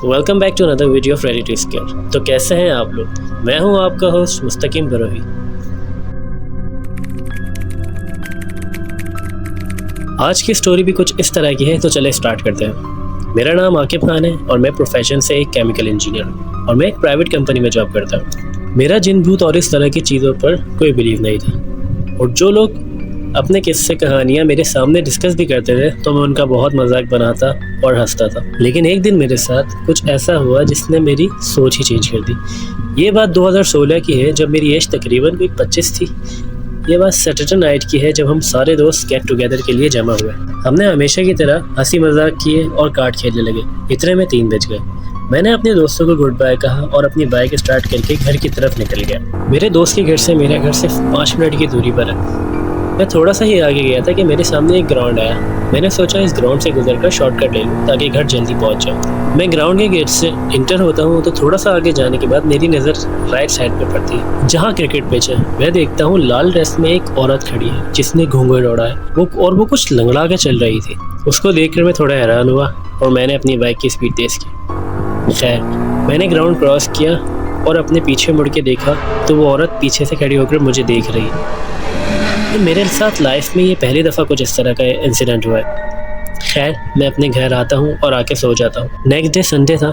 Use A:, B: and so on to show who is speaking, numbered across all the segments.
A: Welcome back to another video of ready to scare. तो कैसे हैं आप लोग? मैं हूं आपका होस्ट मुस्तकीम बरोही। आज की स्टोरी भी कुछ इस तरह की है, तो चले स्टार्ट करते हैं। मेरा नाम आकिब खान है और मैं प्रोफेशन से एक केमिकल इंजीनियर हूँ और मैं एक प्राइवेट कंपनी में जॉब करता हूँ। मेरा जिन भूत और इस तरह की चीज़ों पर कोई बिलीव नहीं था, और जो लोग अपने किस्से कहानियाँ मेरे सामने डिस्कस भी करते थे तो मैं उनका बहुत मजाक बनाता और हंसता था। लेकिन एक दिन मेरे साथ कुछ ऐसा हुआ जिसने मेरी सोच ही चेंज कर दी। ये बात 2016 की है, जब मेरी एज तकरीबन कोई 25 थी। ये बात सैटरडे नाइट की है, जब हम सारे दोस्त गेट टुगेदर के लिए जमा हुए। हमने हमेशा की तरह हंसी मजाक किए और कार्ड खेलने लगे। इतने में 3 बज गए। मैंने अपने दोस्तों को गुड बाय कहा और अपनी बाइक स्टार्ट करके घर की तरफ निकल गया। मेरे दोस्त के घर से मेरा घर सिर्फ 5 मिनट की दूरी पर है। मैं थोड़ा सा ही आगे गया था कि मेरे सामने एक ग्राउंड आया। मैंने सोचा इस ग्राउंड से गुजरकर शॉर्टकट ले लूँ ताकि घर जल्दी पहुँच जाऊँ। मैं ग्राउंड के गेट से इंटर होता हूँ तो थोड़ा सा आगे जाने के बाद मेरी नज़र राइट साइड पे पड़ती है, जहाँ क्रिकेट पिच है। मैं देखता हूँ लाल ड्रेस में एक औरत खड़ी है जिसने घूंघट ओढ़ा है, वो कुछ लंगड़ा के चल रही थी। उसको देखकर मैं थोड़ा हैरान हुआ और मैंने अपनी बाइक की स्पीड तेज़ की। खैर, मैंने ग्राउंड क्रॉस किया और अपने पीछे मुड़ के देखा तो वो औरत पीछे से खड़ी होकर मुझे देख रही है। मेरे साथ लाइफ में ये पहली दफ़ा कुछ इस तरह का इंसिडेंट हुआ है। खैर, मैं अपने घर आता हूँ और आके सो जाता हूँ। नेक्स्ट डे संडे था।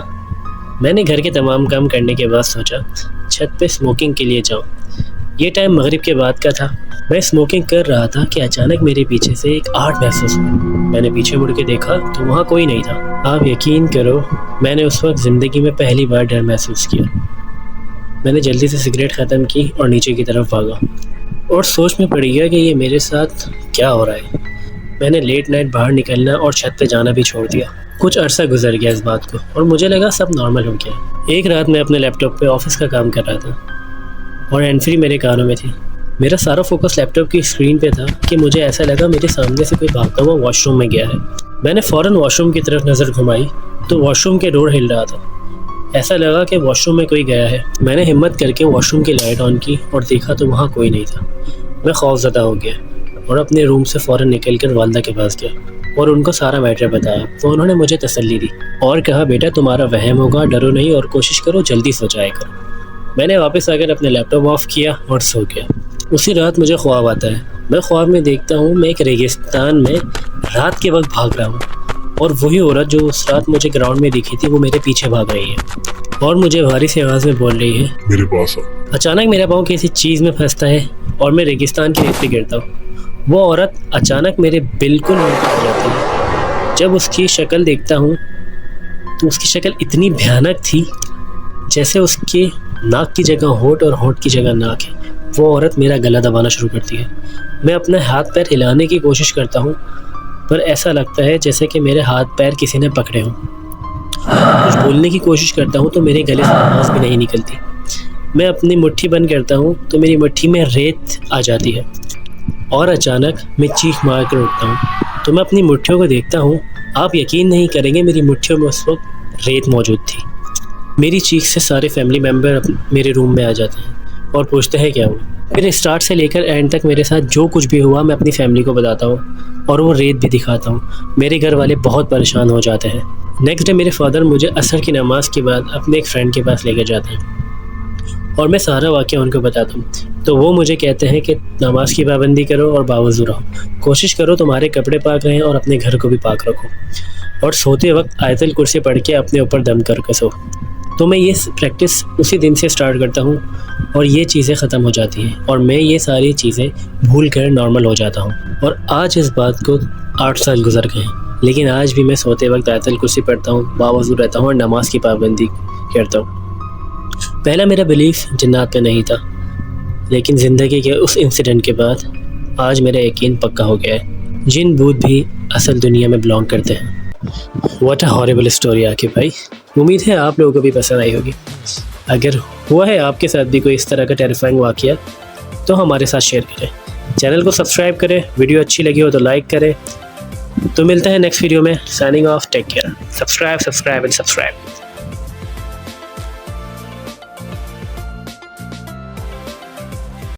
A: मैंने घर के तमाम काम करने के बाद सोचा छत पे स्मोकिंग के लिए जाऊँ। ये टाइम मगरिब के बाद का था। मैं स्मोकिंग कर रहा था कि अचानक मेरे पीछे से एक आहट महसूस हुई। मैंने पीछे मुड़ के देखा तो वहाँ कोई नहीं था। आप यकीन करो, मैंने उस वक्त ज़िंदगी में पहली बार डर महसूस किया। मैंने जल्दी से सिगरेट ख़त्म की और नीचे की तरफ भागा और सोच में पड़ गया कि ये मेरे साथ क्या हो रहा है। मैंने लेट नाइट बाहर निकलना और छत पे जाना भी छोड़ दिया। कुछ अरसा गुजर गया इस बात को और मुझे लगा सब नॉर्मल हो गया। एक रात मैं अपने लैपटॉप पे ऑफिस का काम कर रहा था और हैंड फ्री मेरे कानों में थी। मेरा सारा फोकस लैपटॉप की स्क्रीन पे था कि मुझे ऐसा लगा मेरे सामने से कोई भागता हुआ वॉशरूम में गया है। मैंने फ़ौरन वॉशरूम की तरफ नज़र घुमाई तो वॉशरूम के डोर हिल रहा था। ऐसा लगा कि वॉशरूम में कोई गया है। मैंने हिम्मत करके वॉशरूम की लाइट ऑन की और देखा तो वहाँ कोई नहीं था। मैं खौफज़दा हो गया और अपने रूम से फ़ौरन निकलकर वालदा के पास गया और उनको सारा मैटर बताया। तो उन्होंने मुझे तसल्ली दी और कहा, बेटा तुम्हारा वहम होगा, डरो नहीं और कोशिश करो जल्दी सो जाया करो। मैंने वापस आकर अपने लैपटॉप ऑफ किया और सो गया। उसी रात मुझे ख्वाब आता है। मैं ख्वाब में देखता हूँ मैं एक रेगिस्तान में रात के वक्त भाग रहा हूँ और वही औरत जो उस रात मुझे ग्राउंड में दिखी थी वो मेरे पीछे भाग रही है और मुझे भारी सी आवाज़ में बोल रही है,
B: मेरे पास आ।
A: अचानक मेरा पाँव किसी चीज़ में फंसता है और मैं रेगिस्तान की रेत पे गिरता हूँ। वो औरत अचानक मेरे बिल्कुल मुंह पे आ जाती है। जब उसकी शक्ल देखता हूँ तो उसकी शक्ल इतनी भयानक थी जैसे उसके नाक की जगह होंठ और होंठ की जगह नाक है। वो औरत मेरा गला दबाना शुरू करती है। मैं अपने हाथ पैर हिलाने की कोशिश करता हूँ पर ऐसा लगता है जैसे कि मेरे हाथ पैर किसी ने पकड़े हों। कुछ बोलने की कोशिश करता हूँ तो मेरे गले से आवाज़ भी नहीं निकलती। मैं अपनी मुट्ठी बंद करता हूँ तो मेरी मुट्ठी में रेत आ जाती है और अचानक मैं चीख मार कर उठता हूँ तो मैं अपनी मुट्ठियों को देखता हूँ। आप यकीन नहीं करेंगे, मेरी मुट्ठियों में उस वक्त रेत मौजूद थी। मेरी चीख से सारे फैमिली मेम्बर मेरे रूम में आ जाते हैं और पूछते हैं क्या हुआ। फिर स्टार्ट से लेकर एंड तक मेरे साथ जो कुछ भी हुआ मैं अपनी फैमिली को बताता हूँ और वो रेत भी दिखाता हूँ। मेरे घर वाले बहुत परेशान हो जाते हैं। नेक्स्ट डे मेरे फादर मुझे असर की नमाज़ के बाद अपने एक फ्रेंड के पास लेकर जाते हैं और मैं सारा वाक़या उनको बताता हूँ। तो वो मुझे कहते हैं कि नमाज की पाबंदी करो और बावज़ू रहो, कोशिश करो तुम्हारे कपड़े पाक रहें और अपने घर को भी पाक रखो और सोते वक्त आयतल कुर्सी पढ़ के अपने ऊपर दम करके सो। तो मैं ये प्रैक्टिस उसी दिन से स्टार्ट करता हूँ और ये चीज़ें ख़त्म हो जाती हैं और मैं ये सारी चीज़ें भूल कर नॉर्मल हो जाता हूँ। और आज इस बात को 8 साल गुजर गए हैं, लेकिन आज भी मैं सोते वक्त आयतल कुर्सी पढ़ता हूँ, बावज़ू रहता हूँ और नमाज की पाबंदी करता हूँ। पहला मेरा बिलीफ जिन्नात पे नहीं था, लेकिन ज़िंदगी के उस इंसिडेंट के बाद आज मेरा यकीन पक्का हो गया है, जिन भूत भी असल दुनिया में बिलोंग करते हैं। What a horrible story Aqib भाई। उम्मीद है आप लोगों को भी पसंद आई होगी। अगर हुआ है आपके साथ भी कोई इस तरह का टेरिफाइंग वाक़या तो हमारे साथ शेयर करें, चैनल को सब्सक्राइब करें, वीडियो अच्छी लगी हो तो लाइक करें। तो मिलते हैं नेक्स्ट वीडियो में। Signing off, take care, subscribe and subscribe.